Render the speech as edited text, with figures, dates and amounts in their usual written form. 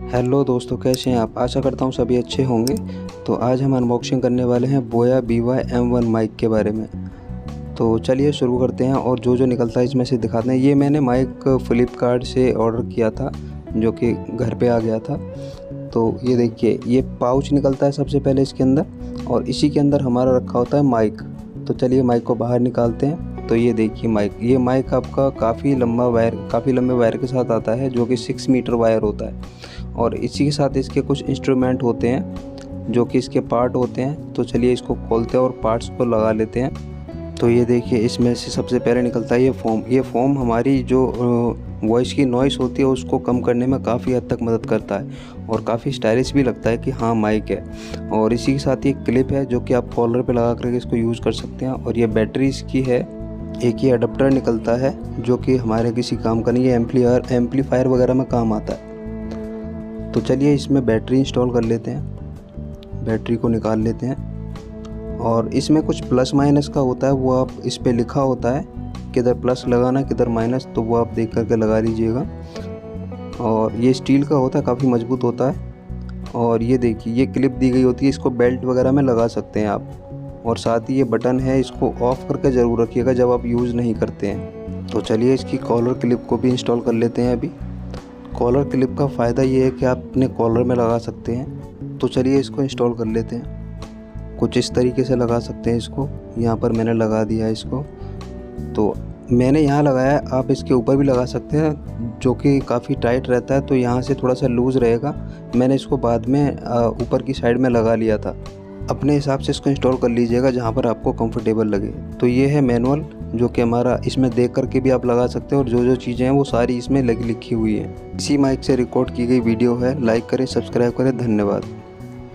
Hello दोस्तों, कैसे हैं आप। आशा करता हूँ सभी अच्छे होंगे। तो आज हम अनबॉक्सिंग करने वाले हैं बोया BY-M1 माइक के बारे में। तो चलिए शुरू करते हैं और जो जो निकलता है इसमें से दिखाते हैं। ये मैंने माइक फ्लिपकार्ट से ऑर्डर किया था, जो कि घर पे आ गया था। तो ये देखिए, ये पाउच निकलता है सबसे पहले इसके अंदर, और इसी के अंदर हमारा रखा होता है माइक। तो चलिए माइक को बाहर निकालते हैं। तो ये देखिए माइक, ये माइक आपका काफ़ी लंबे वायर के साथ आता है, जो कि 6 मीटर वायर होता है। और इसी के साथ इसके कुछ इंस्ट्रूमेंट होते हैं जो कि इसके पार्ट होते हैं। तो चलिए इसको खोलते हैं और पार्ट्स को लगा लेते हैं। तो ये देखिए, इसमें से सबसे पहले निकलता है ये फोम। ये फोम हमारी जो वॉइस की नॉइस होती है उसको कम करने में काफ़ी हद तक मदद करता है, और काफ़ी स्टाइलिश भी लगता है कि हाँ माइक है। और इसी के साथ ये क्लिप है जो कि आप कॉलर पे लगा करके इसको यूज़ कर सकते हैं। और ये बैटरी इसकी है। एक ये अडेप्टर निकलता है जो कि हमारे किसी काम का नहीं है, एम्पलीफायर वगैरह में काम आता है। तो चलिए इसमें बैटरी इंस्टॉल कर लेते हैं, बैटरी को निकाल लेते हैं। और इसमें कुछ प्लस माइनस का होता है, वो आप इस पे लिखा होता है किधर प्लस लगाना किधर माइनस, तो वो आप देख करके लगा लीजिएगा। और ये स्टील का होता है, काफ़ी मजबूत होता है। और ये देखिए, ये क्लिप दी गई होती है, इसको बेल्ट वगैरह में लगा सकते हैं आप। और साथ ही ये बटन है, इसको ऑफ़ करके ज़रूर रखिएगा जब आप यूज़ नहीं करते हैं। तो चलिए इसकी कॉलर क्लिप को भी इंस्टॉल कर लेते हैं अभी। कॉलर क्लिप का फ़ायदा ये है कि आप अपने कॉलर में लगा सकते हैं। तो चलिए इसको इंस्टॉल कर लेते हैं। कुछ इस तरीके से लगा सकते हैं इसको। यहाँ पर मैंने लगा दिया है इसको। तो मैंने यहाँ लगाया है, आप इसके ऊपर भी लगा सकते हैं, जो कि काफ़ी टाइट रहता है। तो यहाँ से थोड़ा सा लूज़ रहेगा। मैंने इसको बाद में ऊपर की साइड में लगा लिया था। अपने हिसाब से इसको इंस्टॉल कर लीजिएगा जहाँ पर आपको कंफर्टेबल लगे। तो ये है मैनुअल, जो कि हमारा इसमें देख करके भी आप लगा सकते हैं, और जो जो चीज़ें हैं वो सारी इसमें लिखी हुई हैं। इसी माइक से रिकॉर्ड की गई वीडियो है। लाइक करें, सब्सक्राइब करें। धन्यवाद।